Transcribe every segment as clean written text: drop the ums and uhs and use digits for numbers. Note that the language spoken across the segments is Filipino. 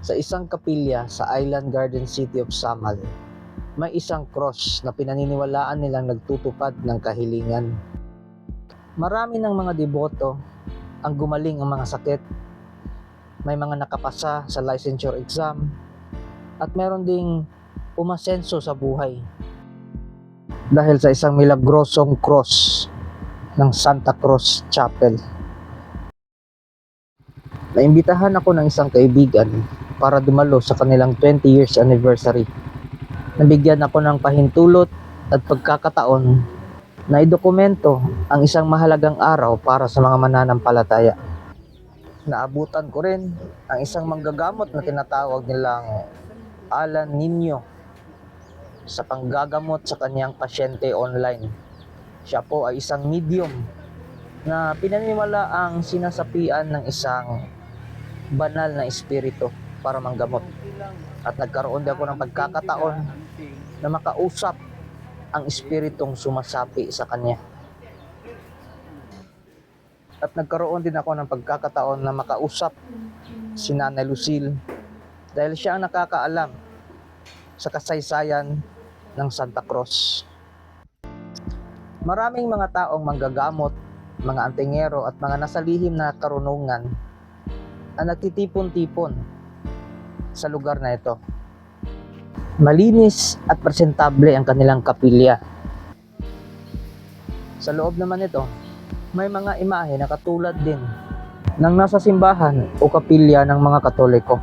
Sa isang kapilya sa Island Garden City of Samal, may isang cross na pinaniniwalaan nilang nagtutupad ng kahilingan. Marami ng mga deboto ang gumaling ang mga sakit, may mga nakapasa sa licensure exam, at meron ding umasenso sa buhay dahil sa isang milagrosong cross ng Santa Cruz Chapel. Naimbitahan ako ng isang kaibigan para dumalo sa kanilang 20 years anniversary. Nabigyan ako ng pahintulot at pagkakataon na idokumento ang isang mahalagang araw para sa mga mananampalataya. Naabutan ko rin ang isang manggagamot na tinatawag nilang Alan Nino sa panggagamot sa kanyang pasyente online. Siya po ay isang medium na pinaniniwala ang sinasapian ng isang banal na espiritu para manggamot. At nagkaroon din ako ng pagkakataon na makausap ang espiritong sumasapi sa kanya. At nagkaroon din ako ng pagkakataon na makausap si Nanay Lucille dahil siya ang nakakaalam sa kasaysayan ng Santa Cruz. Maraming mga taong manggagamot, mga antingero at mga nasa lihim na karunungan ang nagtitipon-tipon sa lugar na ito. Malinis at presentable ang kanilang kapilya. Sa loob naman nito, may mga imahe na katulad din ng nasa simbahan o kapilya ng mga Katoliko.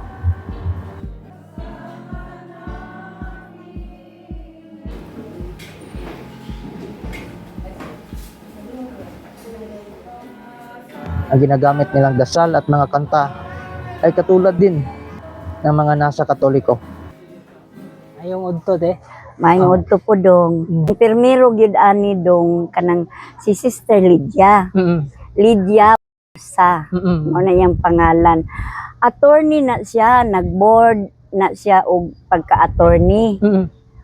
Ang ginagamit nilang dasal at mga kanta ay katulad din ng mga nasa Katoliko. Ayong udto Maingod to po dong. Pirmiro gyud ani dong kanang si Sister Lydia. Lydia sa ano yang pangalan. Attorney na siya, nag-board na siya og pagka-attorney.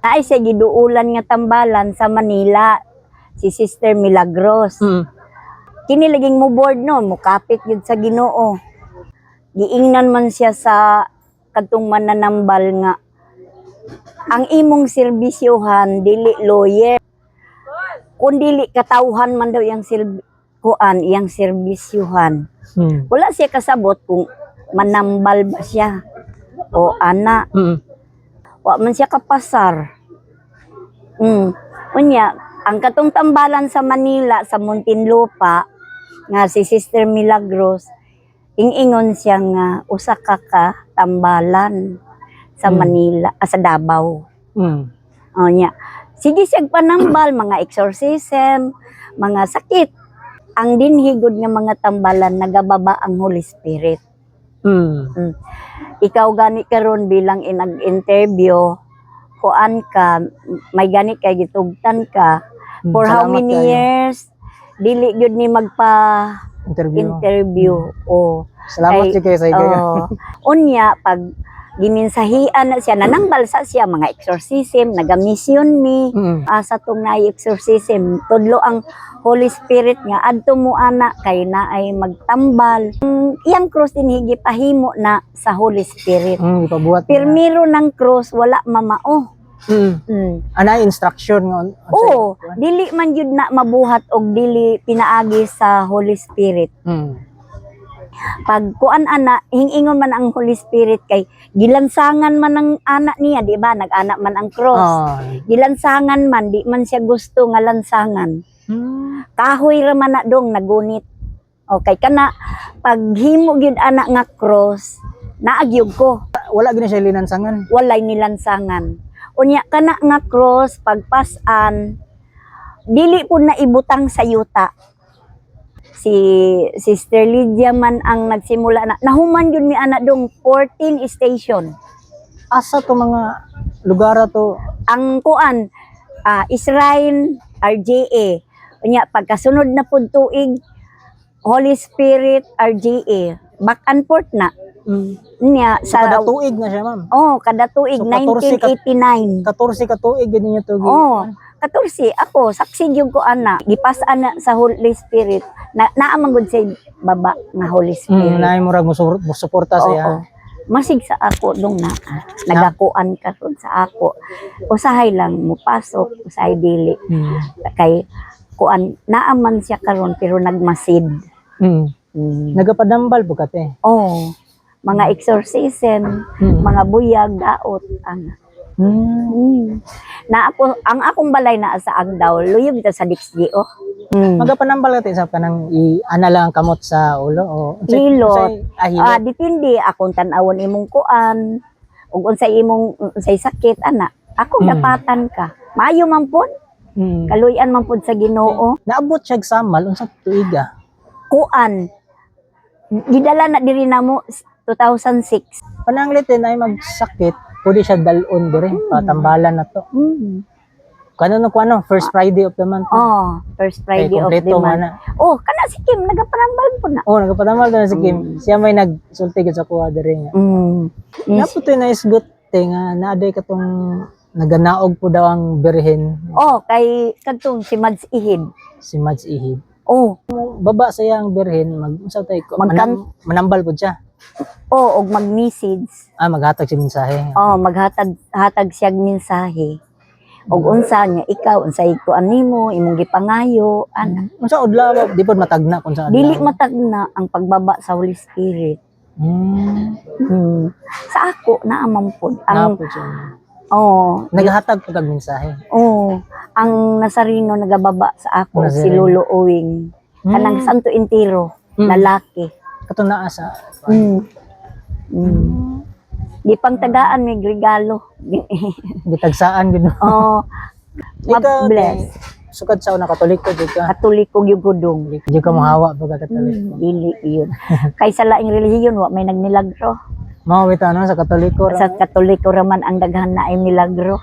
Ay siya giduulan nga tambalan sa Manila, si Sister Milagros. Kini laging mo board no, mukapit gyud sa Ginoo. Giingnan man siya sa kadtong mananambal nga ang imong serbisyohan dili lawyer, kun dili katawhan man daw iyang iyang serbisyohan. Wala siya kasabot kung manambal ba siya o ana. Wa man siya kapasar. Unya, ang katong tambalan sa Manila sa Muntinlupa nga si Sister Milagros, ingon siya nga usa ka tambalan sa Manila, sa Davao. O nya. Sige siyang panambal, mga exorcism, mga sakit. Ang dinhigod nga mga tambalan, nagababa ang Holy Spirit. Ikaw gani karon bilang nag-interview, kuan ka, may gani kay gitugtan ka. For how many years, dili gyud ni magpa-interview. Salamat kayo sa ideya. Unya, pag giminsahian na siya, nanambal sa siya, mga exorcism, nagamisyon mi, sa tong na-exorcism, tudlo ang Holy Spirit nga, adto mo ana, kay na ay magtambal. Iyang cross din higipahimo na sa Holy Spirit. Pirmiro ng cross, wala mamao. Ana instruction nga. Oo, dili man yun na mabuhat og dili pinaagi sa Holy Spirit. Pag kuan ana, hingingon man ang Holy Spirit kay gilansangan man ang anak niya, di ba? Nag-anak man ang cross. Gilansangan man, di man siya gusto nga lansangan. Kahoy ra man na dong nagunit. Okay, kana pag himo gyud anak nga cross, naagyog ko. Wala gina siya linansangan. Walay nilansangan. Unya kana nga cross pagpasan, dili po na ibutang sa yuta. Si Sister Lydia man ang nagsimula na. Nahuman yun mi anak dong 14 station. Asa to mga lugar to? Ang kuan, Israel, RJA. Unya, pagkasunod na pud tuig, Holy Spirit, RJA. Back and forth na. Unya, sa kada tuig na siya, ma'am? Kada tuig, so, 1989. 14 ka tuig, ganyan yung tuig. 14, ako, saksi yung ko ana. Gipasan na sa Holy Spirit. Naamang gud sa baba nga Holy Spirit. Naay murag mo suporta siya. masig sa ako dong na nagakuan karon sa ako. Usahay lang mo pasok, usahay dili. Kay kuan naaman siya karon pero nagmasid. Nagapadambal po kate. Oh, mga exorcism, mga buyag, daot, Na ako, ang akong balay na sa Agdaw, luyog ito sa Dixie, oh. Magapanambal kate sa kanang ana lang kamot sa ulo o Hilot. hilot. Depende akong tanawon imong kuan, ug unsay unsay sakit ana. Ako dapatan ka. Maayo man pod, kaluyan man pod sa Ginoo. Naabot siya samal unsa tuiga. Kuan. Gidala na diri namo 2006. Pananglitin ay magsakit, pwede siya dalon dire, patambalan na to. Kano first Friday of the month. Oh, first Friday of the kompleto month. man na. Oh, kana si Kim nagapanambal po na. Oh, nagapadambal na si Kim. Siya may nagsulti gid sa kuha dire nga. Yes. Naputoy na isgot nga naaday katong naganaog po daw ang birhen Oh, kay kadtong si Mads Ihid. si Mads Ihid. Oh, Baba sa iyang birhen unsa tay ko manambal po siya. oh, og mag-message. Maghatag siya mensahe. Oh, hatag siya mensahe. Og unsa niya ikaw unsay kuan nimo imong gipangayo ana. Unsa udlaw di pod matagna kung sa Dili matagna ang pagbaba sa Holy Spirit. Sa ako naamang pod ang naghatag po kag mensahe. ang Nazareno nagababa sa ako si Nazareno. Lolo Owing kanang Santo Entero lalaki. Kato naa sa Di pang tagaan may regalo. gitagsaan gid. Ikaw Bless. sukad sa una Katoliko jud ka. Katoliko gyud gudong. Di ka mahawa pag Katoliko. Dili yun. Kaysa laing relihiyon wa may nagnilagro. Mao bitaw no sa Katoliko ra. Sa Katoliko raman ang daghan na ay milagro.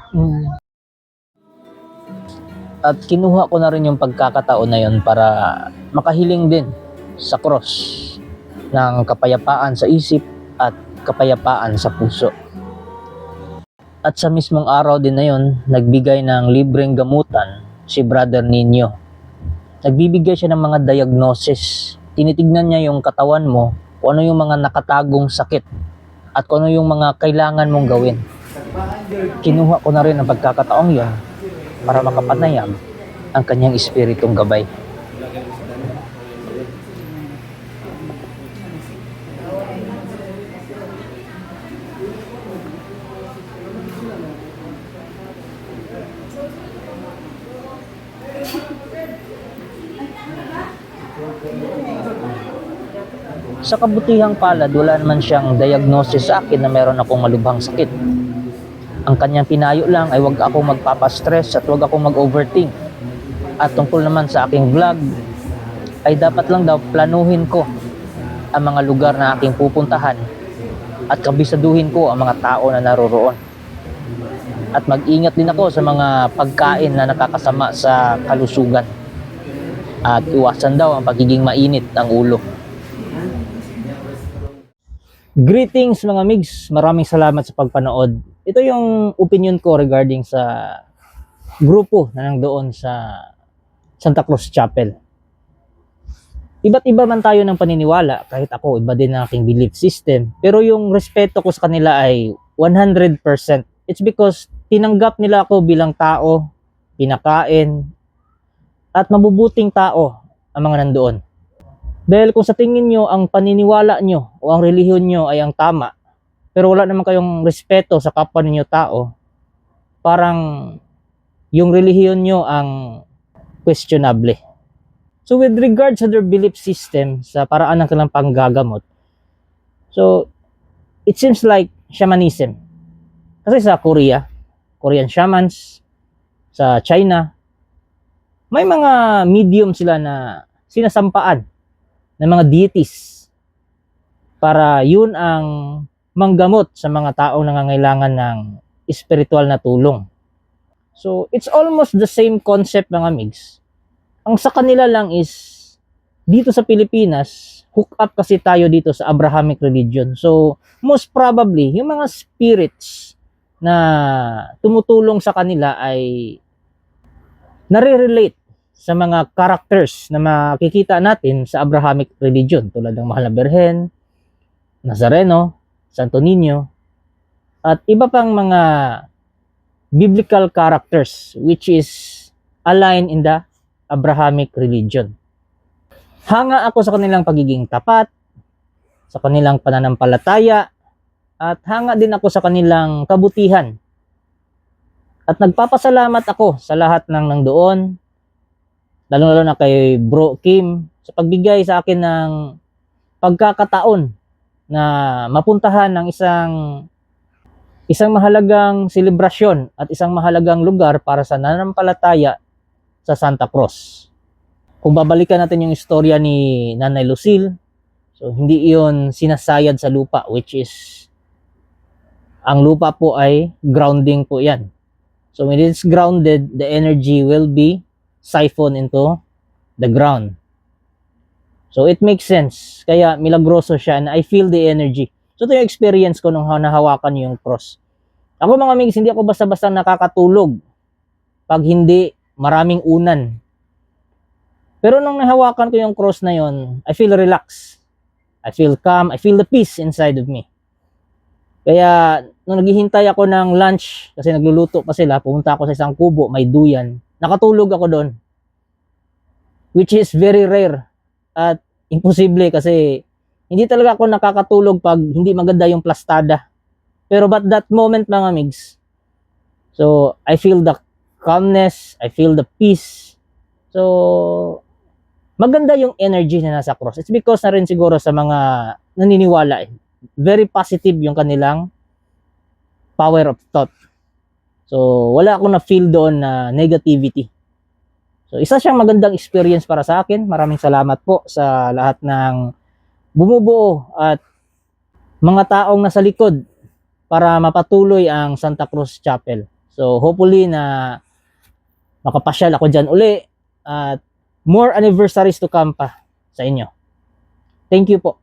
At kinuha ko na rin yung pagkakataon na yun para makahiling din sa cross ng kapayapaan sa isip at kapayapaan sa puso. At sa mismong araw din na yun, nagbigay ng libreng gamutan si Brother Nino. Nagbibigay siya ng mga diagnosis. Tinitignan niya yung katawan mo, kung ano yung mga nakatagong sakit at kung ano yung mga kailangan mong gawin. Kinuha ko na rin ang pagkakataong yun para makapanayam ang kanyang espiritong gabay. Sa kabutihang palad, wala naman siyang diagnosis sa akin na meron akong malubhang sakit. Ang kanyang pinayo lang ay huwag akong magpapastress at huwag akong mag-overthink. At tungkol naman sa aking vlog, ay dapat lang daw planuhin ko ang mga lugar na aking pupuntahan at kabisaduhin ko ang mga tao na naroroon. At mag-ingat din ako sa mga pagkain na nakakasama sa kalusugan. At iwasan daw ang pagiging mainit ang ulo. Greetings mga migs, maraming salamat sa pagpanood. Ito yung opinion ko regarding sa grupo na nandoon sa Santa Cruz Chapel. Iba't iba man tayo ng paniniwala, kahit ako, iba din ang aking belief system. Pero yung respeto ko sa kanila ay 100%. It's because tinanggap nila ako bilang tao, pinakain, at mabubuting tao ang mga nandoon. Dahil kung sa tingin nyo, ang paniniwala nyo o ang relihiyon nyo ay ang tama, pero wala naman kayong respeto sa kapwa ninyo tao, parang yung relihiyon nyo ang questionable. So with regards to their belief system sa paraan ng kanilang panggagamot, so it seems like shamanism. Kasi sa Korean shamans, sa China, may mga medium sila na sinasampaan ng mga deities para yun ang manggamot sa mga taong nangangailangan ng spiritual na tulong. So, it's almost the same concept mga migs. Ang sa kanila lang is, dito sa Pilipinas, hook up kasi tayo dito sa Abrahamic religion. So, most probably, yung mga spirits na tumutulong sa kanila ay nare-relate sa mga characters na makikita natin sa Abrahamic religion tulad ng Mahal na Birhen, Nazareno, Santo Niño, at iba pang mga biblical characters which is aligned in the Abrahamic religion. Hanga ako sa kanilang pagiging tapat, sa kanilang pananampalataya, at hanga din ako sa kanilang kabutihan. At nagpapasalamat ako sa lahat ng nandoon, lalo-lalo na kay Bro Kim, sa pagbigay sa akin ng pagkakataon na mapuntahan ng isang mahalagang selebrasyon at isang mahalagang lugar para sa nananampalataya sa Santa Cruz. Kung babalikan natin yung istorya ni Nanay Lucille, so hindi iyon sinasayad sa lupa, which is ang lupa po ay grounding po yan. So when it's grounded, the energy will be siphoned into the ground. So it makes sense. Kaya milagroso siya and I feel the energy. So ito yung experience ko nung nahawakan yung cross. Ako mga migs, hindi ako basta-basta nakakatulog pag hindi maraming unan. Pero nung nahawakan ko yung cross na yon, I feel relaxed. I feel calm. I feel the peace inside of me. Kaya nung naghihintay ako ng lunch, kasi nagluluto pa sila, pumunta ako sa isang kubo, may duyan. Nakatulog ako doon. Which is very rare. At imposible kasi hindi talaga ako nakakatulog pag hindi maganda yung plastada. Pero but that moment mga migs, so I feel the calmness, I feel the peace. So maganda yung energy na nasa cross. It's because na rin siguro sa mga naniniwala. Very positive yung kanilang power of thought. So wala akong na-feel doon na negativity. So, isa siyang magandang experience para sa akin. Maraming salamat po sa lahat ng bumubuo at mga taong nasa likod para mapatuloy ang Santa Cruz Chapel. So, hopefully na makapasyal ako dyan uli at more anniversaries to come pa sa inyo. Thank you po.